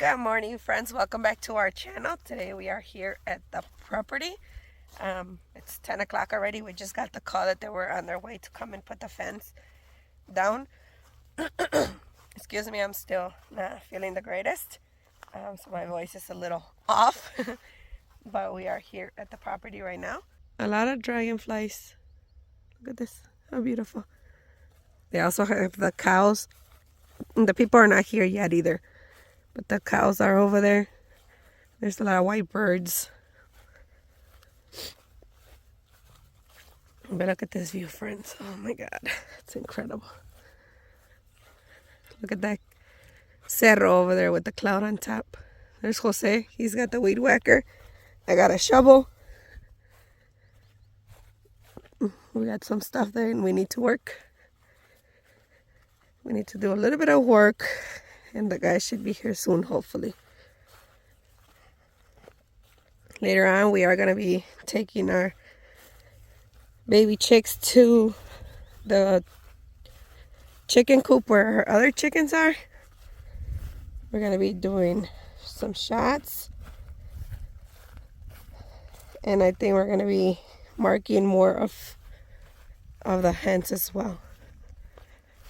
Good morning, friends. Welcome back to our channel. Today we are here at the property. It's 10 o'clock already. We just got the call that they were on their way to come and put the fence down. Excuse me, I'm still not feeling the greatest. So my voice is a little off. But we are here at the property right now. A lot of dragonflies. Look at this. How beautiful. They also have the cows. The people are not here yet either. But the cows are over there. There's a lot of white birds. But look at this view, friends. Oh my God. It's incredible. Look at that cerro over there with the cloud on top. There's Jose. He's got the weed whacker. I got a shovel. We got some stuff there and we need to work. We need to do a little bit of work. And the guy should be here soon, hopefully. Later on, we are going to be taking our baby chicks to the chicken coop where our other chickens are. We're going to be doing some shots. And I think we're going to be marking more of the hens as well.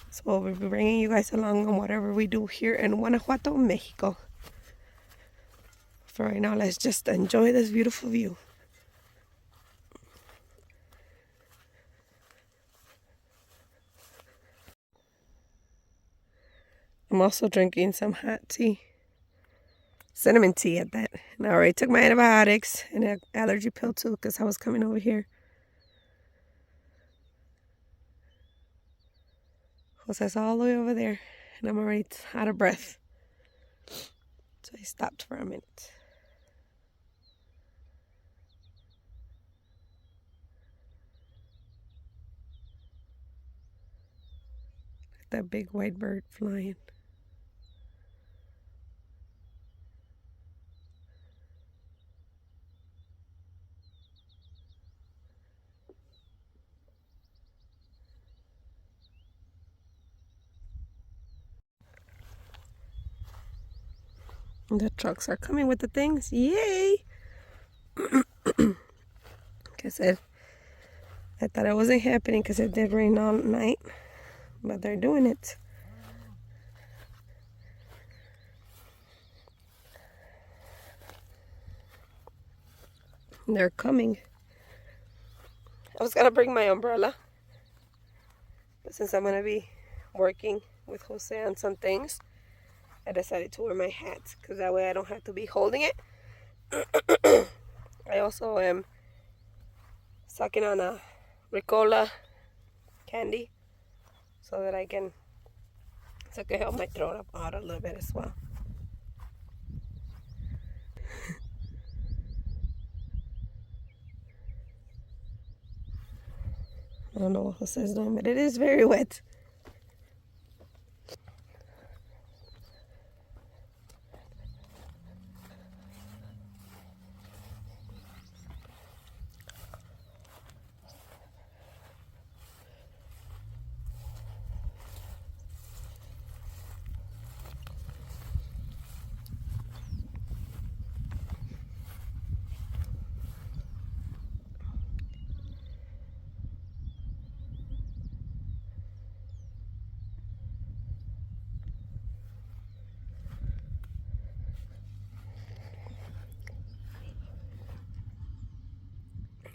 So we'll be bringing you guys along on whatever we do here in Guanajuato, Mexico. For right now, let's just enjoy this beautiful view. I'm also drinking some hot tea. Cinnamon tea at that. And I already took my antibiotics and an allergy pill too because I was coming over here. Jose's all the way over there, and I'm already out of breath. So I stopped for a minute. Look at that big white bird flying. The trucks are coming with the things. Yay! Like I said, I thought it wasn't happening because it did rain all night. But they're doing it. They're coming. I was going to bring my umbrella. But since I'm going to be working with Jose on some things, I decided to wear my hat because that way I don't have to be holding it. I also am sucking on a Ricola candy so that I can help my throat out a little bit as well. I don't know what Jose's doing, but it is very wet.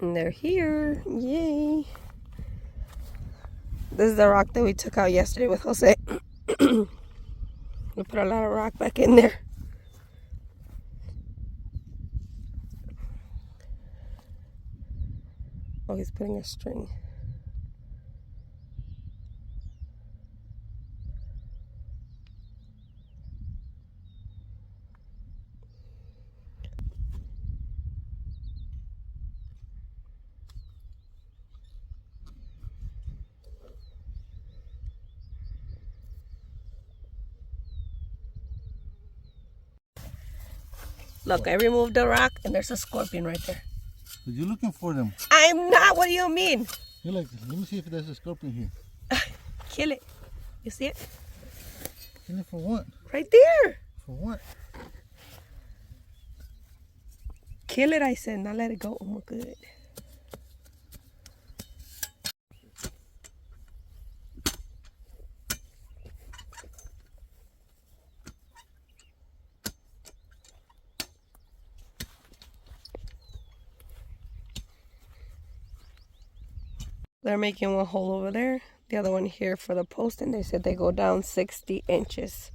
And they're here. Yay. This is the rock that we took out yesterday with Jose. We put a lot of rock back in there. Oh, he's putting a string. Look, I removed the rock and there's a scorpion right there. But you're looking for them. I'm not. What do you mean? You're like, let me see if there's a scorpion here. Kill it. You see it? Kill it for what? Right there. For what? kill it, I said, not let it go. Oh, good. They're making one hole over there, the other one here for the post, and they said they go down 60 inches.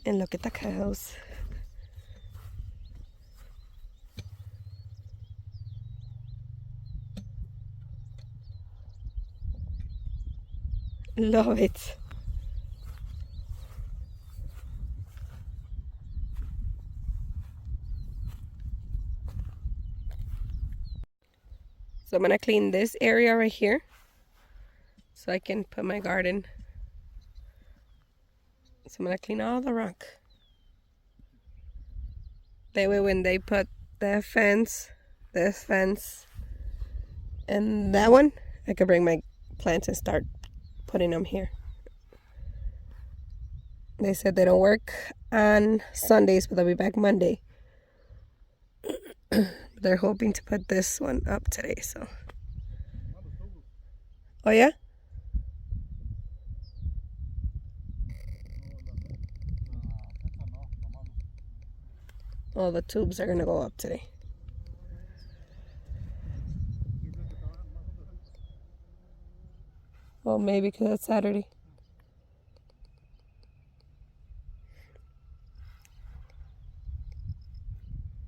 And look at the cows. Love it. So I'm gonna clean this area right here so I can put my garden. So I'm gonna clean all the rock. That way when they put the fence, this fence, and that one, I could bring my plants and start putting them here. They said they don't work on Sundays, but they'll be back Monday. They're hoping to put this one up today, so. Oh yeah? All the tubes are gonna go up today. Well, maybe because it's Saturday.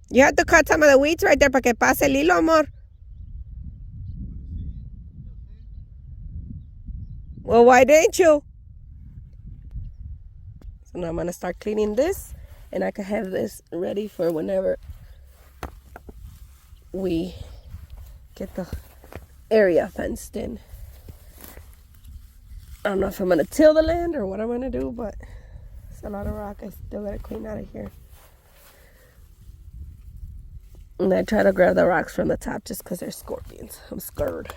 You have to cut some of the weeds right there para que pase el hilo, amor. Well, why didn't you? So now I'm going to start cleaning this, and I can have this ready for whenever we get the area fenced in. I don't know if I'm going to till the land or what I'm going to do, but it's a lot of rock I still got to clean out of here. And I try to grab the rocks from the top just because they're scorpions. I'm scared.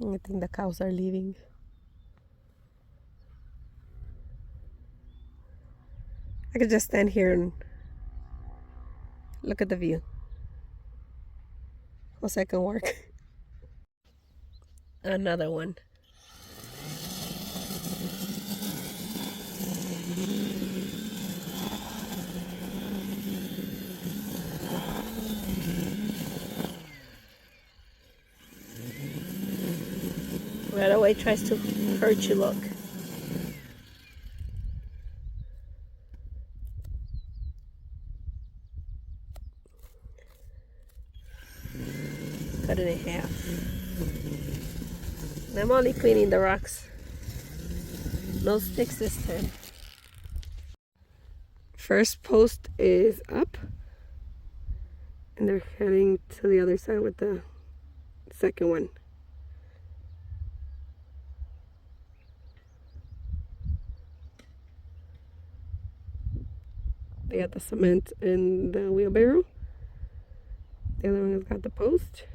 I think the cows are leaving. I could just stand here and look at the view. How's that gonna work? Another one. Right away tries to hurt you, look. Cut it in half. I'm only cleaning the rocks. No sticks this time. First post is up. And they're heading to the other side with the second one. They got the cement and the wheelbarrow. The other one has got the post.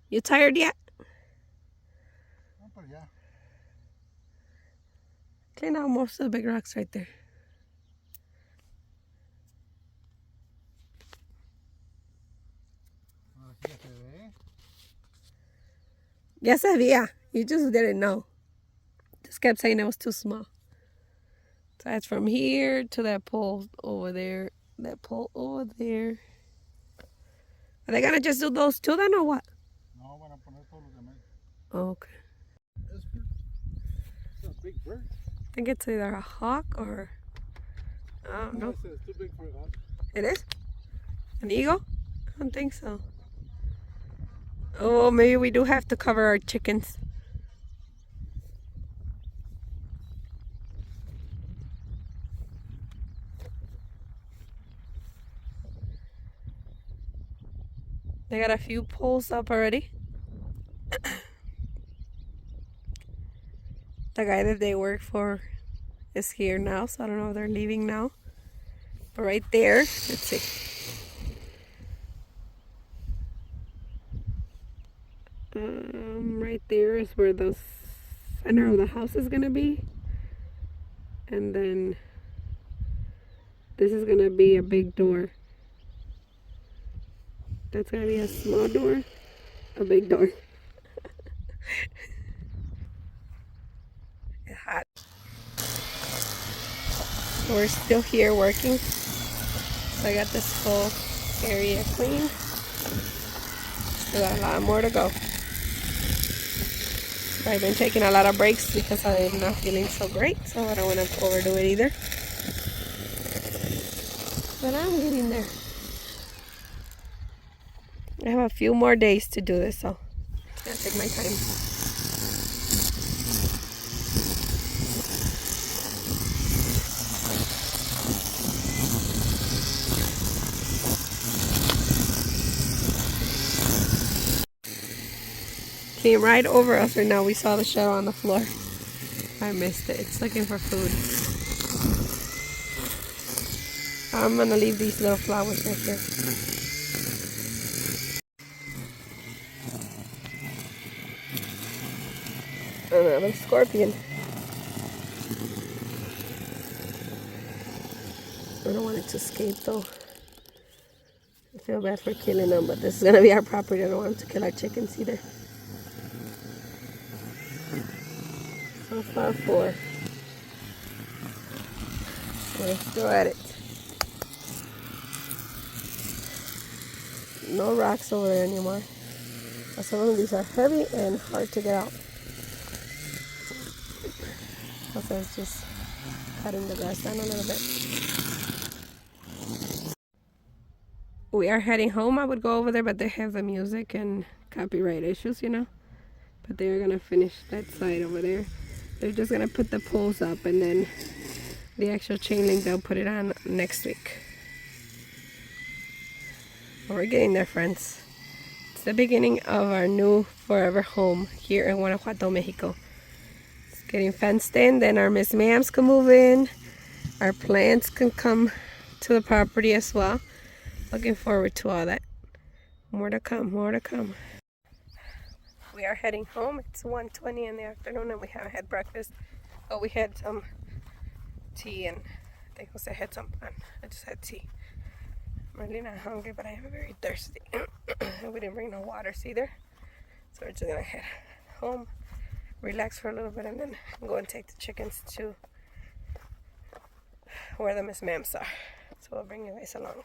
You tired yet? Yeah. Clean out most of the big rocks right there. Ya sabía. You just didn't know. Just kept saying it was too small. So it's from here to that pole over there. That pole over there. Are they gonna just do those two then or what? No, van a poner todos los demás. Oh, okay. It's a big bird. I think it's either a hawk or I don't know. It's too big for a hawk. It is? An eagle? I don't think so. Oh, maybe we do have to cover our chickens. They got a few poles up already. The guy that they work for is here now, so I don't know if they're leaving now. But right there, let's see. Right there is where the center of the house is gonna be, and then this is gonna be a big door. That's gonna be a small door, a big door. It's hot. We're still here working. So I got this whole area clean. Still got a lot more to go. I've been taking a lot of breaks because I'm not feeling so great, so I don't want to overdo it either. But I'm getting there. I have a few more days to do this, so I'll take my time. Came right over us right now. We saw the shell on the floor. I missed it. It's looking for food. I'm gonna leave these little flowers right here. Another scorpion. I don't want it to escape though. I feel bad for killing them, but this is gonna be our property. I don't want them to kill our chickens either. So far, 4. We're still at it. No rocks over there anymore. But some of these are heavy and hard to get out. Also, it's just cutting the grass down a little bit. We are heading home. I would go over there, but they have the music and copyright issues, you know. But they're gonna finish that side over there. They're just gonna put the poles up, and then the actual chain link, they'll put it on next week. We're getting there, friends. It's the beginning of our new forever home here in Guanajuato, Mexico. It's getting fenced in, then our Miss Ma'ams can move in. Our plants can come to the property as well. Looking forward to all that. More to come, more to come. We are heading home. It's 1:20 in the afternoon and we haven't had breakfast. Oh, we had some tea and I think Jose had some pan. I just had tea. I'm really not hungry, but I am very thirsty. We didn't bring no waters either. So we're just gonna head home, relax for a little bit, and then go and take the chickens to where the Miss Ma'ams are. So we'll bring you guys along.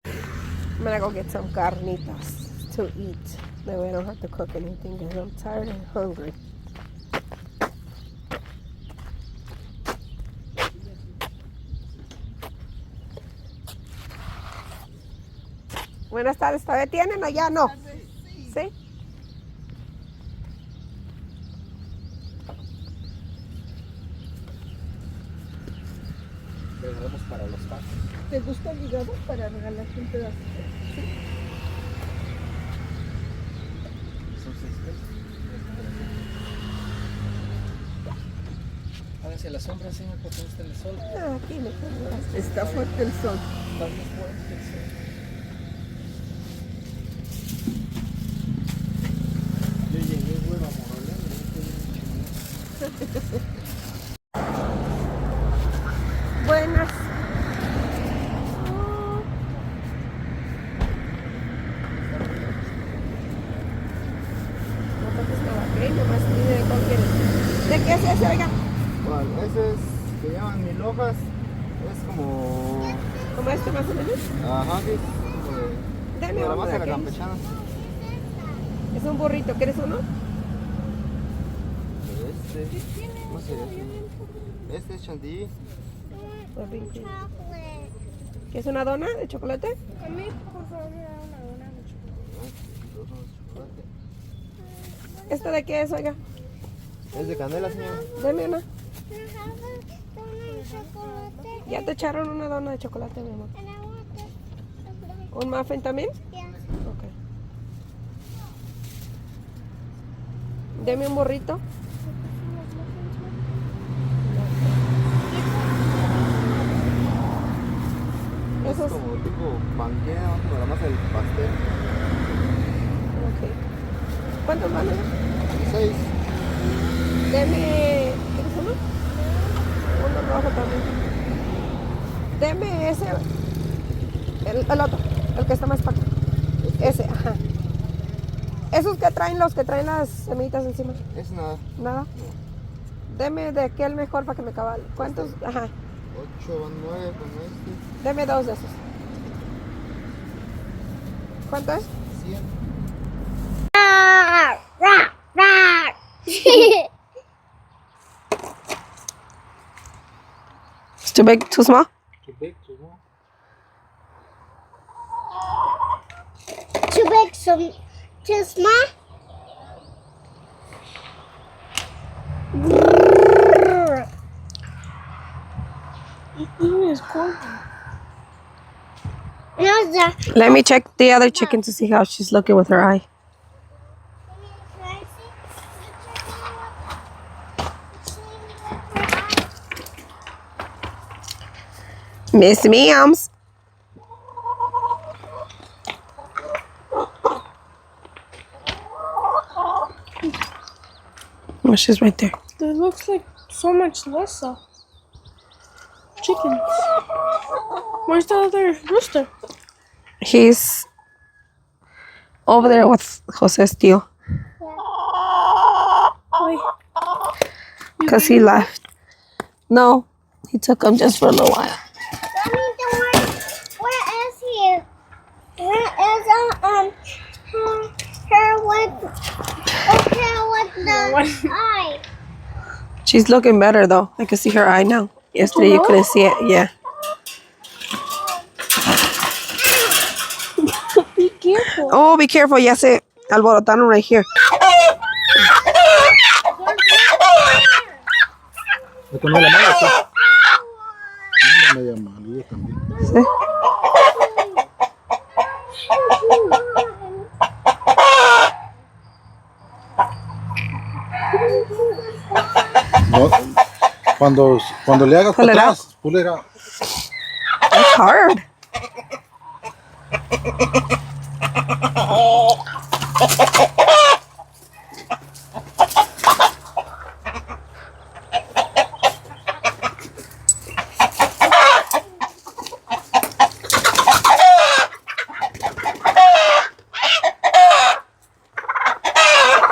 I'm gonna go get some carnitas to eat. That way I don't have to cook anything because I'm tired and hungry. Buenas tardes, ¿todavía tienen o ya no? ¿Sí? Le daremos para los tacos. ¿Te gusta el hígado para regalarte un pedazo? Sí. Son 6 pesos. Háganse la sombra, señor, porque no está el sol. Ah, aquí me pongo. Está fuerte el sol. Está muy fuerte el sol. Yo llegué, bueno, a Morolén, Buenas. No toques nada, ¿ok? Nomás pide de cuál quieres. ¿De qué es ese, oiga? bueno, ese es, que llaman mil hojas, es como... ¿Como este más o menos? Ajá, sí, como de... Dame como la uno masa de de la aquellos. campechana. Es un burrito, ¿quieres uno? ¿Cómo sería este? Este es chantilly. ¿Qué es una dona de chocolate? A mí, por favor, me da una dona de chocolate. ¿Esto de qué es, oiga? Es de canela, señor. Deme una. Ya te echaron una dona de chocolate, mi amor. ¿Un muffin también? Ok. Deme un burrito. Es Esos. como tipo panqueque, como la masa del pastel. Ok. ¿Cuántos van a ser? 6. Deme... ¿Quieres uno? Uno rojo también. Deme ese... El otro. El que está más para acá. Ese, ajá. Esos que traen, los que traen las semillitas encima. Es nada. ¿Nada? Deme de aquel mejor para que me cabale. ¿Cuántos? Ajá. 8 van 9 con este. Deme 2 de esos. ¿Cuánto es? 100. It's too big, too small? Too big, too small. Too big, too small. It's cold. Let me check the other chicken to see how she's looking with her eye. Miss Meows. Oh, she's right there. There looks like so much less chickens. Where's the other rooster? He's over there with Jose's tío. Wait. Because he left. No, he took him just for a little while. Where is he? Where is her with the eye? She's looking better though. I can see her eye now. Yesterday you couldn't see it. Yeah. Be careful. Oh, be careful. Ya se alborotaron right here. Me tomé la mano, está. Anda media malilla también. Sí. No, cuando le hagas para atrás, pull it out. It's hard.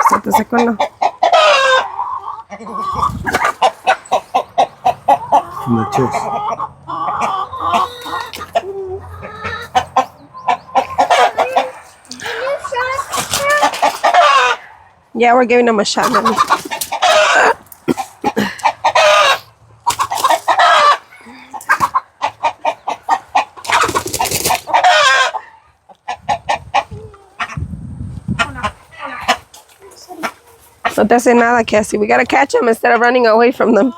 Se te secó, ¿no? In the chest. Yeah, we're giving them a shot, mommy. No te hace nada, Cassie. We gotta catch them instead of running away from them.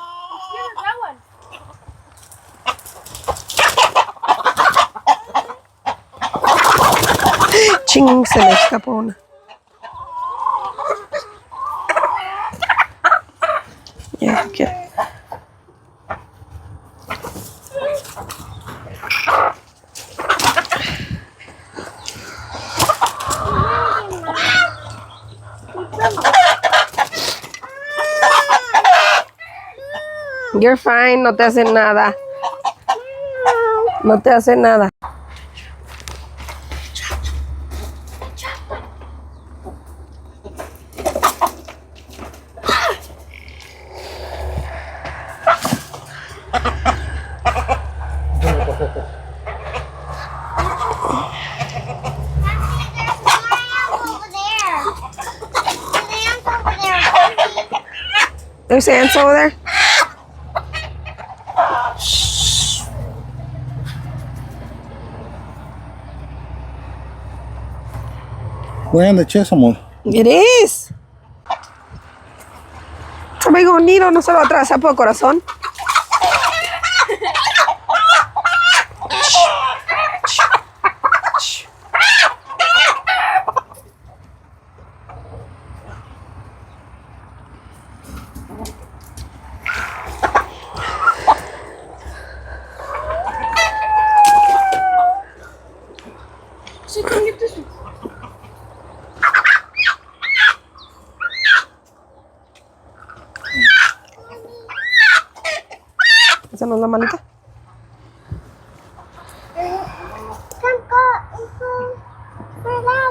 Ching, se me escapó una. Yeah, okay. You're fine, no te hace nada. No te hace nada. There's ants over there. We're in the chest, amor. It is. Amigo unido, no se lo atrasa por corazón. For that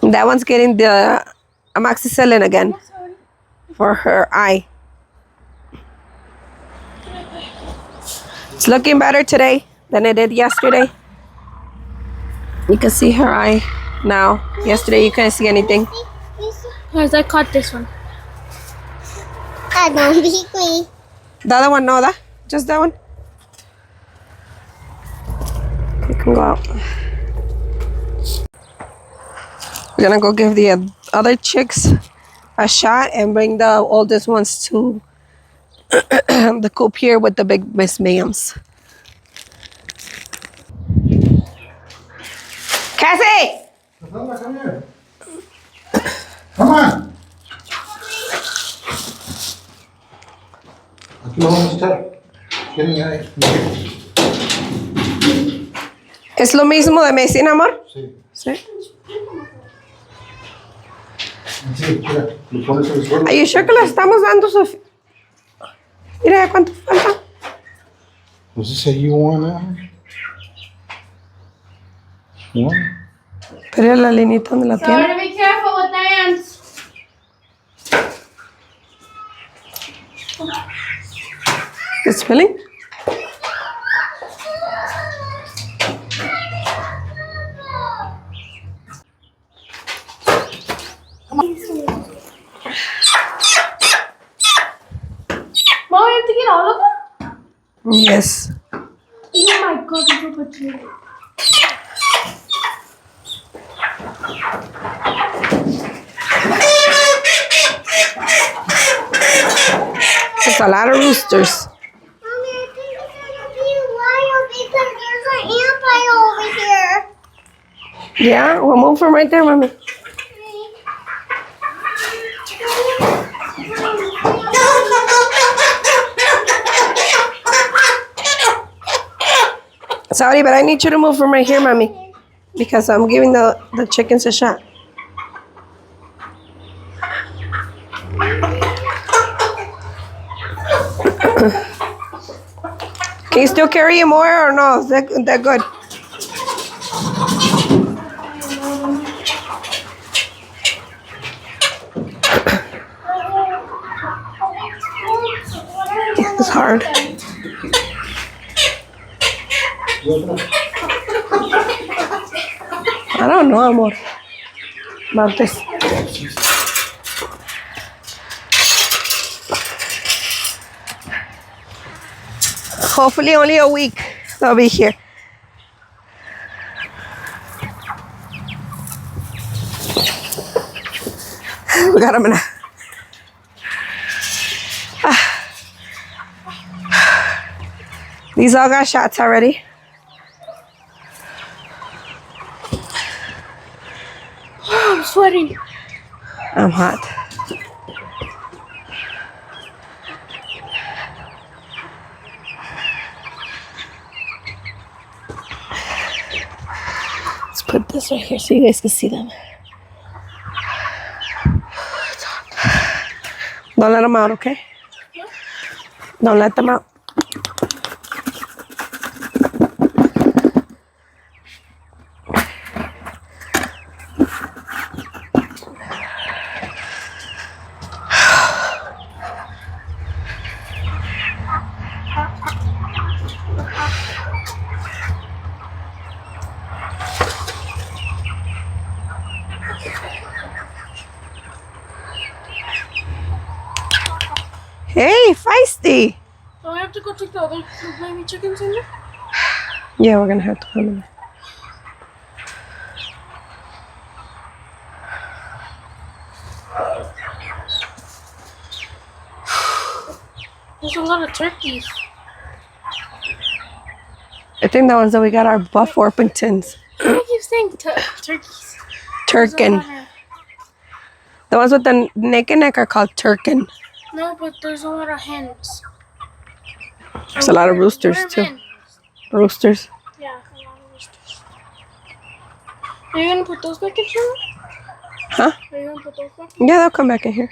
one. That one's getting the amoxicillin again for her eye. It's looking better today than it did yesterday. You can see her eye now. Yesterday you couldn't see anything. Guys, I caught this one. I don't be quick. The other one, no, that just that one. You can go out. We're gonna go give the other chicks a shot and bring the oldest ones to the coop here with the big Miss Ma'ams. Cassie! Come here. Come on. Aquí lo vamos a estar. ¿Quieren ahí? ¿Es lo mismo de medicina, amor? Sí. Sí. Sí, mira, lo pones en el suelo. Are you sure que le estamos dando su... Mira cuánto falta. Does it say you want that? One? Pero la linita donde la So tiene. to be careful with the ants. It's filling? Mom, you have to get all of them? Yes. Oh my god, this is what you. It's a lot of roosters. Mommy, I think it's gonna be wild because there's an ant pile over here. Yeah, we'll move from right there, mommy. Sorry, but I need you to move from right here, mommy. Because I'm giving the chickens a shot. Can you still carry it more or no? Is that good? It's hard. I don't know, amor. About this. Hopefully only a week they'll be here. We got them in a... These all got shots already. I'm sweating. I'm hot. Let's put this right here so you guys can see them. Don't let them out, okay? Don't let them out. Hey, feisty. Do I have to go take the other baby chickens in there? Yeah, we're gonna have to come in there. There's a lot of turkeys. I think the ones that we got are Buff Orpingtons. I keep saying turkeys. Turkin. The ones with the neck and neck are called Turkin. No, but there's a lot of hens. There's a lot of roosters Where are too. men? Roosters. Yeah, a lot of roosters. Are you gonna put those back in here? Huh? Are you gonna put those back? Yeah, they'll come back in here.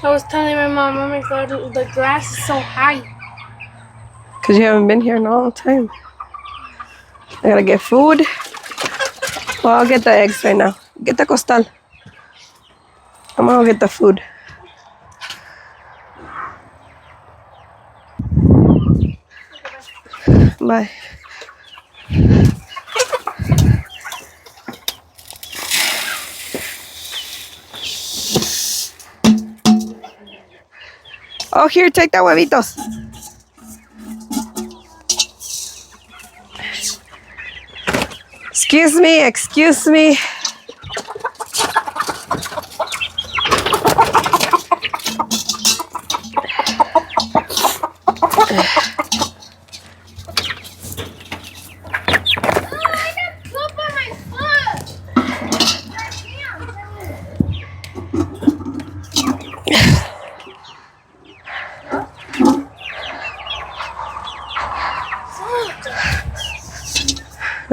I was telling my mom, oh my god, the grass is so high. Because you haven't been here in a long time. I gotta get food. Well, I'll get the eggs right now. Get the costal. I'm gonna get the food. Bye. Oh, here, take the huevitos. Excuse me, excuse me.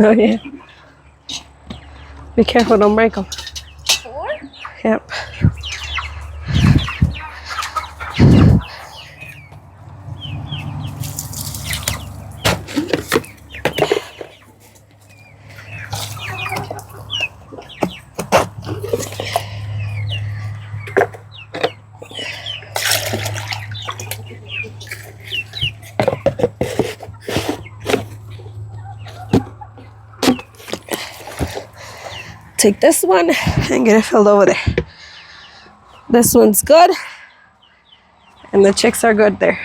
Oh, yeah. Be careful, don't break them. Yep. Take this one and get it filled over there. This one's good. And the chicks are good there.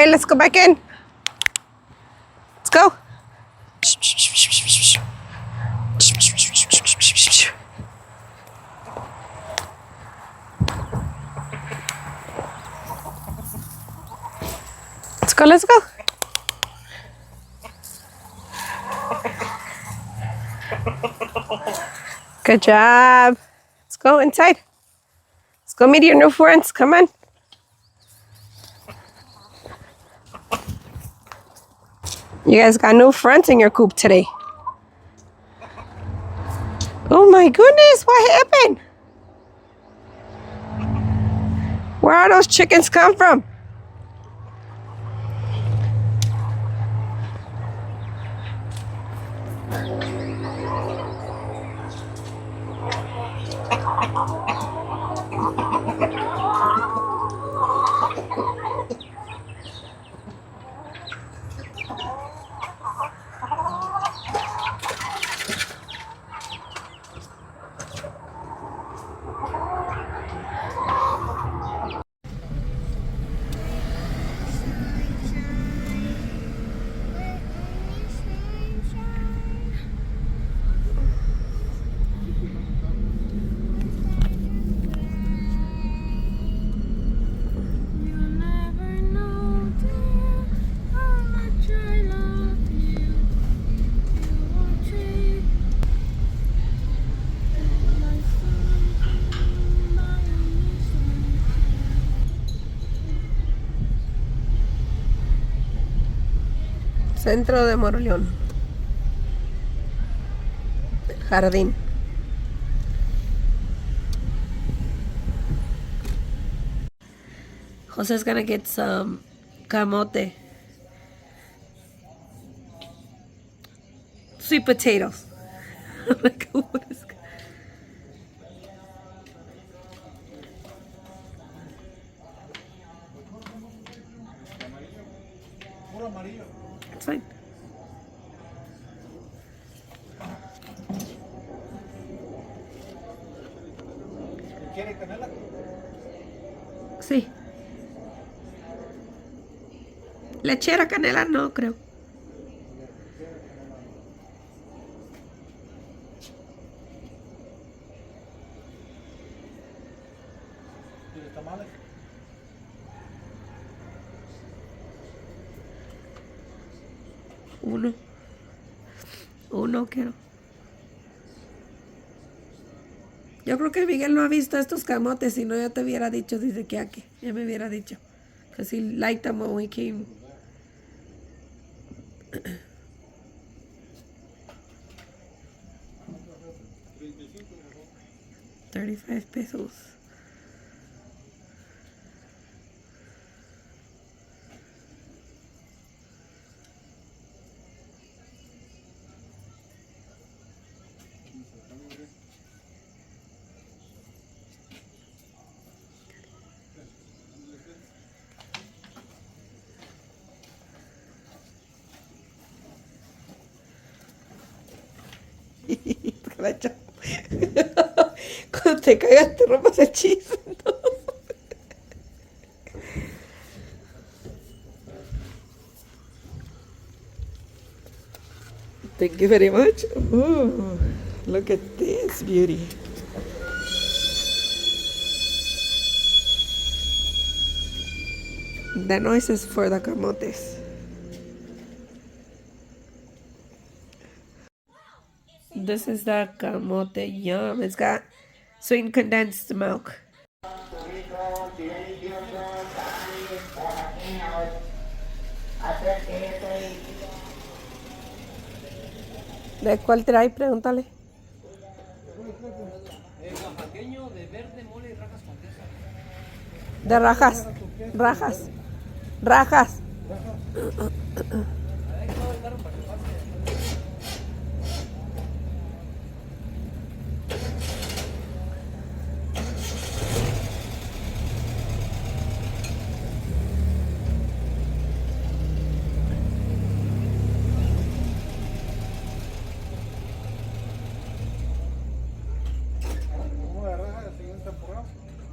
right, let's go back in. Let's go. Let's go, let's go. Good job. Let's go inside. Let's go meet your new friends. Come on. You guys got new friends in your coop today. Oh my goodness, what happened? Where are those chickens come from? Centro de Moroleón. Jardín. Jose's gonna get some camote. Sweet potatoes. I'm like, what is It's fine. ¿Quiere canela? Sí. Lechera canela no creo. ¿Quieres tamales? Uno quiero. Yo creo que Miguel no ha visto estos camotes, si no ya te hubiera dicho, dice que aquí, ya me hubiera dicho. Because he liked them when we came. $35. Cuando te caigas te rompas el chiste, ¿no? Thank you very much. Ooh, look at this beauty. The noise is for the camotes. This is the camote. Yum. It's got sweet condensed milk. ¿De cuál trae? Pregúntale. Oaxaqueño de verde, mole y rajas con queso. De rajas. Rajas. Rajas.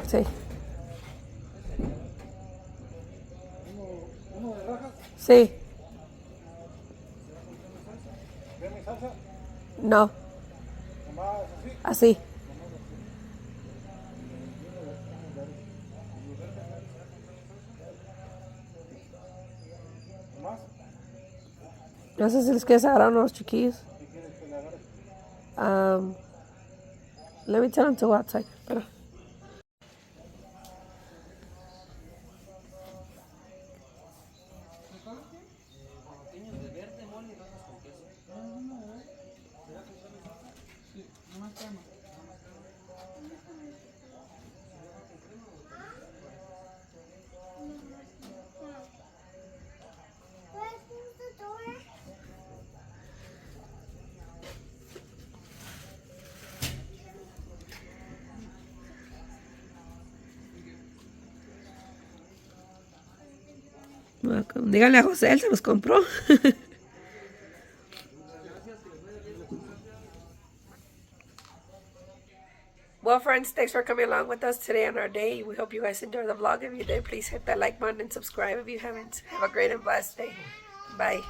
Sí. Uno de Sí. ¿Ve mi salsa? No. Nomás así. Así. Nomás. No sé si les quieres agarrar unos chiquillos. ¿Qué quieres que le agarre? Let me tell them to go outside. Pero. Pequeños de verde, mole y rajas con queso. Where's the door? Welcome. Díganle a José, él se los compró. Well, friends, thanks for coming along with us today on our day. We hope you guys enjoyed the vlog. If you did, please hit that like button and subscribe if you haven't. Have a great and blessed day. Bye.